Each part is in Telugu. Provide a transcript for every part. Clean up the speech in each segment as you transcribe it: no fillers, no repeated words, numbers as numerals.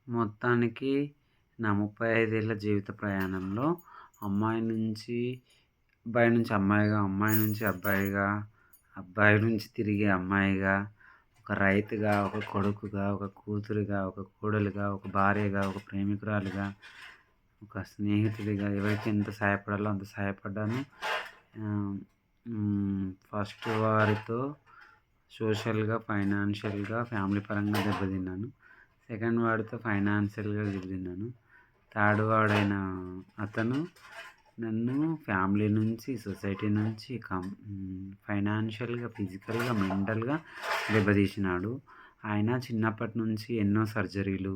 మొత్తానికి నా 35 ఏళ్ల జీవిత ప్రయాణంలో అమ్మాయి నుంచి అబ్బాయి నుంచి అమ్మాయిగా, అమ్మాయి నుంచి అబ్బాయిగా, అబ్బాయి నుంచి తిరిగి అమ్మాయిగా, ఒక రైతుగా, ఒక కొడుకుగా, ఒక కూతురుగా, ఒక కోడలుగా, ఒక భార్యగా, ఒక ప్రేమికురాలిగా, ఒక స్నేహితుడిగా ఎవరికి ఎంత సహాయపడాలో అంత సహాయపడ్డాను. ఆహ్, ఫస్ట్ వారితో సోషల్‌గా, ఫైనాన్షియల్‌గా, ఫ్యామిలీ పరంగా దెబ్బతిన్నాను. సెకండ్ వాడితో ఫైనాన్షియల్‌గా దెబ్బతిన్నాను. థర్డ్ వాడైన అతను నన్ను ఫ్యామిలీ నుంచి, సొసైటీ నుంచి ఫైనాన్షియల్‌గా, ఫిజికల్‌గా, మెంటల్‌గా దెబ్బతీసినాడు. ఆయన చిన్నప్పటి నుంచి ఎన్నో సర్జరీలు,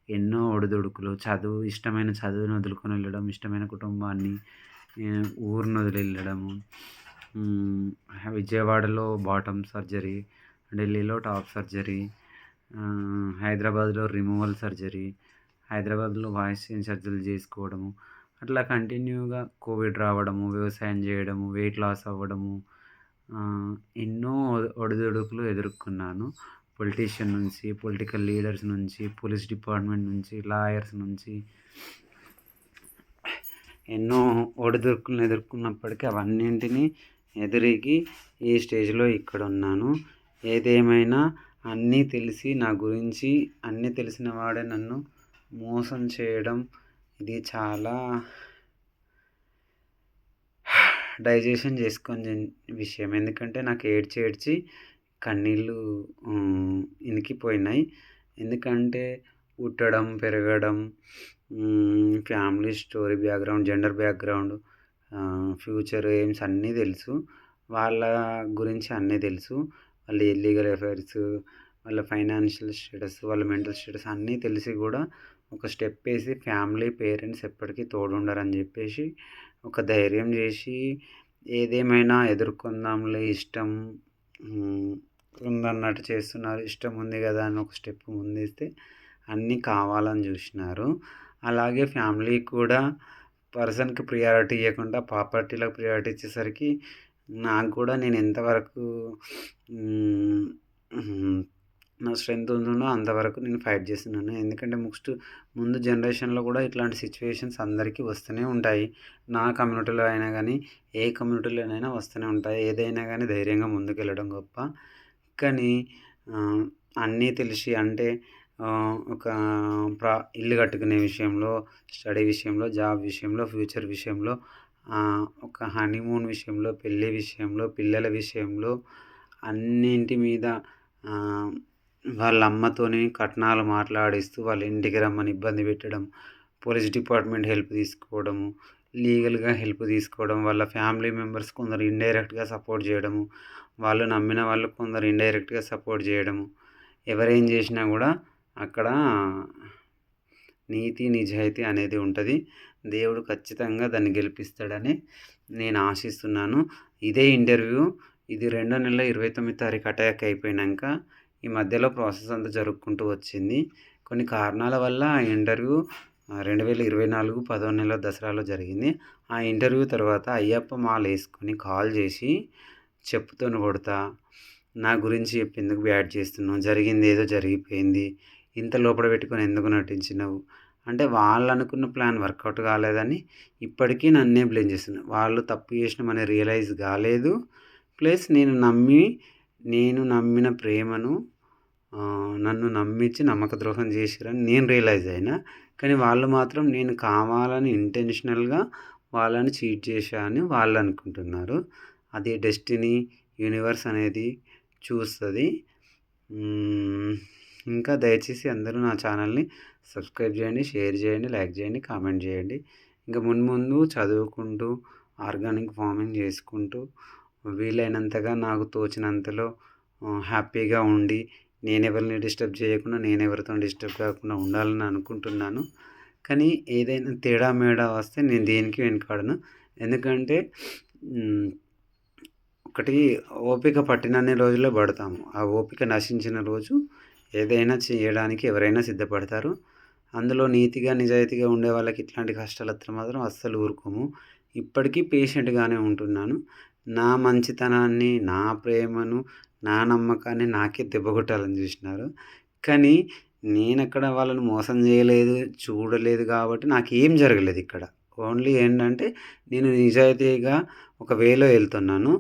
ఎన్నో ఒడిదుడుకులు, ఇష్టమైన చదువుని వదులుకొని వెళ్ళడం, ఇష్టమైన కుటుంబాన్ని, ఊరిని వదిలి వెళ్ళడము, విజయవాడలో బాటమ్ సర్జరీ, ఢిల్లీలో టాప్ సర్జరీ, హైదరాబాద్లో రిమూవల్ సర్జరీ, హైదరాబాద్లో వాయిస్ చేంజ్ సర్జరీలు చేసుకోవడము, అట్లా కంటిన్యూగా కోవిడ్ రావడము, వ్యవసాయం చేయడము, వెయిట్ లాస్ అవ్వడము, ఎన్నో ఒడిదుడుకులు ఎదుర్కొన్నాను. పొలిటీషియన్ నుంచి, పొలిటికల్ లీడర్స్ నుంచి, పోలీస్ డిపార్ట్మెంట్ నుంచి, లాయర్స్ నుంచి ఎన్నో ఒడిదుడుకులను ఎదుర్కొన్నప్పటికీ అవన్నింటినీ ఎదురీగి ఈ స్టేజ్‌లో ఇక్కడున్నాను. ఏదేమైనా అన్నీ తెలిసి నా గురించి అన్నీ తెలిసిన వాడే నన్ను మోసం చేయడం ఇది చాలా డైజెషన్ చేసుకోని విషయం. ఎందుకంటే నాకు ఏడ్చి ఏడ్చి కన్నీళ్ళు ఇనికిపోయినాయి. ఎందుకంటే పుట్టడం, పెరగడం, family story background, gender background, future AIIMS అన్నీ తెలుసు. వాళ్ళ గురించి అన్నీ తెలుసు. వాళ్ళ ఇల్లీగల్ అఫైర్స్, వాళ్ళ ఫైనాన్షియల్ స్టేటస్, వాళ్ళ మెంటల్ స్టేటస్ అన్నీ తెలిసి కూడా ఒక స్టెప్ వేసి ఫ్యామిలీ, పేరెంట్స్ ఎప్పటికీ తోడుండరని చెప్పేసి ఒక ధైర్యం చేసి ఏదేమైనా ఎదుర్కొందాంలే ఇష్టం ఉందన్నట్టు చేస్తున్నారు. ఇష్టం ఉంది కదా అని ఒక స్టెప్ ముందేస్తే అన్నీ కావాలని చూసినారు. అలాగే ఫ్యామిలీ కూడా పర్సన్‌కి ప్రియారిటీ ఇవ్వకుండా ప్రాపర్టీలకు ప్రియారిటీ ఇచ్చేసరికి నాకు కూడా నేను ఎంతవరకు నా స్ట్రెంత్ ఉందో అంతవరకు నేను ఫైట్ చేస్తున్నాను. ఎందుకంటే ముందు జనరేషన్‌లో కూడా ఇట్లాంటి సిచ్యువేషన్స్ అందరికీ వస్తూనే ఉంటాయి. నా కమ్యూనిటీలో అయినా కానీ, ఏ కమ్యూనిటీలోనైనా వస్తూనే ఉంటాయి. ఏదైనా కానీ ధైర్యంగా ముందుకెళ్ళడం గొప్ప. కానీ అన్నీ తెలిసి అంటే ఒక ఇల్లు కట్టుకునే విషయంలో, స్టడీ విషయంలో, జాబ్ విషయంలో, ఫ్యూచర్ విషయంలో, ఒక హనీమూన్ విషయంలో, పెళ్లి విషయంలో, పిల్లల విషయంలో అన్నింటి మీద వాళ్ళ అమ్మతోని కట్నాలు మాట్లాడిస్తూ వాళ్ళ ఇంటికి రమ్మని ఇబ్బంది పెట్టడం, పోలీస్ డిపార్ట్మెంట్ హెల్ప్ తీసుకోవడము, లీగల్‌గా హెల్ప్ తీసుకోవడం, వాళ్ళ ఫ్యామిలీ మెంబర్స్ కొందరు ఇండైరెక్ట్‌గా సపోర్ట్ చేయడము, వాళ్ళు నమ్మిన వాళ్ళు కొందరు ఇండైరెక్ట్‌గా సపోర్ట్ చేయడము. ఎవరేం చేసినా కూడా అక్కడ నీతి, నిజాయితీ అనేది ఉంటుంది. దేవుడు ఖచ్చితంగా దాన్ని గెలిపిస్తాడని నేను ఆశిస్తున్నాను. ఇదే ఇంటర్వ్యూ ఇది 2వ నెల 29 తారీఖు అటాక్ అయిపోయినాక ఈ మధ్యలో ప్రాసెస్ అంతా జరుపుకుంటూ వచ్చింది. కొన్ని కారణాల వల్ల ఆ ఇంటర్వ్యూ 2024 10వ నెల దసరాలో జరిగింది. ఆ ఇంటర్వ్యూ తర్వాత అయ్యప్ప మాల వేసుకొని కాల్ చేసి చెప్పుతోని కొడతా, నా గురించి చెప్పి ఎందుకు బ్యాడ్ చేస్తున్నావు, జరిగింది ఏదో జరిగిపోయింది, ఇంత లోపల పెట్టుకొని ఎందుకు నటించినావు అంటే వాళ్ళు అనుకున్న ప్లాన్ వర్కౌట్ కాలేదని ఇప్పటికీ నన్నే బ్లేమ్ చేస్తున్నారు. వాళ్ళు తప్పు చేసినామని రియలైజ్ కాలేదు. ప్లస్ నేను నమ్మిన ప్రేమను నన్ను నమ్మించి నమ్మక ద్రోహం చేసిరని నేను రియలైజ్ అయినా. కానీ వాళ్ళు మాత్రం నేను కావాలని ఇంటెన్షనల్‌గా వాళ్ళని చీట్ చేశా అని వాళ్ళు అనుకుంటున్నారు. అది డెస్టినీ, యూనివర్స్ అనేది చూస్తది. ఇంకా దయచేసి అందరూ నా ఛానల్‌ని సబ్స్క్రైబ్ చేయండి, షేర్ చేయండి, లైక్ చేయండి, కామెంట్ చేయండి. ఇంకా ముందు చదువుకుంటూ, ఆర్గానిక్ ఫార్మింగ్ చేసుకుంటూ, వీలైనంతగా నాకు తోచినంతలో హ్యాపీగా ఉండి, నేనెవరిని డిస్టర్బ్ చేయకుండా, నేనెవరితో డిస్టర్బ్ కాకుండా ఉండాలని అనుకుంటున్నాను. కానీ ఏదైనా తేడా మేడా వస్తే నేను దేనికి వెనకాడను. ఎందుకంటే ఒకటి ఓపిక పట్టినన్ని రోజులే పడతాము. ఆ ఓపిక నశించిన రోజు ఏదైనా చేయడానికి ఎవరైనా సిద్ధపడతారు. అందులో నీతిగా, నిజాయితీగా ఉండే వాళ్ళకి ఇట్లాంటి కష్టాలు వస్తే మాత్రం అస్సలు ఊరుకోము. ఇప్పటికీ పేషెంట్‌గానే ఉంటున్నాను. నా మంచితనాన్ని, నా ప్రేమను, నా నమ్మకాన్ని నాకే దెబ్బ కొట్టాలని చూసినారు. కానీ నేనెక్కడ వాళ్ళని మోసం జేయలేదు, చూడలేదు గాబట్టి నాకేం జరగలేదిక్కడ. ఓన్లీ ఏంటంటే నేను నిజాయితీగా ఒక వేలో ఎళ్తున్నాను.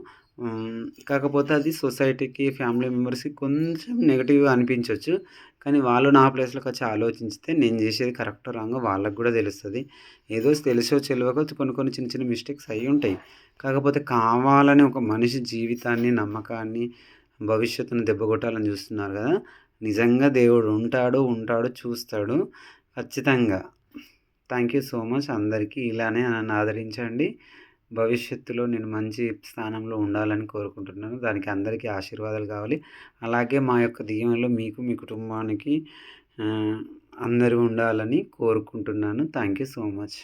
కాకపోతే అది సొసైటీకి, ఫ్యామిలీ మెంబర్స్‌కి కొంచెం నెగెటివ్‌గా అనిపించొచ్చు. కానీ వాళ్ళు నా ప్లేస్‌లోకొచ్చి ఆలోచించితే నేను జేసేది కరెక్టో, రాంగో వాళ్ళకి గూడా తెలుస్తది. ఏదో తెలిసో తెలవకో కొన్ని కొన్ని చిన్న చిన్న మిస్టేక్స్ అయ్యుంటాయి. కాకపోతే కావాలని ఒక మనిషి జీవితాన్ని, నమ్మకాన్ని, భవిష్యత్తును దెబ్బగొట్టాలని జూస్తున్నారు గదా! నిజంగా దేవుడు ఉంటాడు, ఉంటాడు, చూస్తాడు ఖచ్చితంగా. థ్యాంక్ యూ సో మచ్ అందరికీ. ఇలానే నన్ను ఆదరించండి. భవిష్యత్తులో నేను మంచి స్థానంలో ఉండాలని కోరుకుంటున్నాను. దానికి అందరికీ ఆశీర్వాదాలు కావాలి. అలాగే మా యొక్క దీవెనలు మీకు, మీ కుటుంబానికి ఆహ్, అందరూ ఉండాలని కోరుకుంటున్నాను. Thank you so much.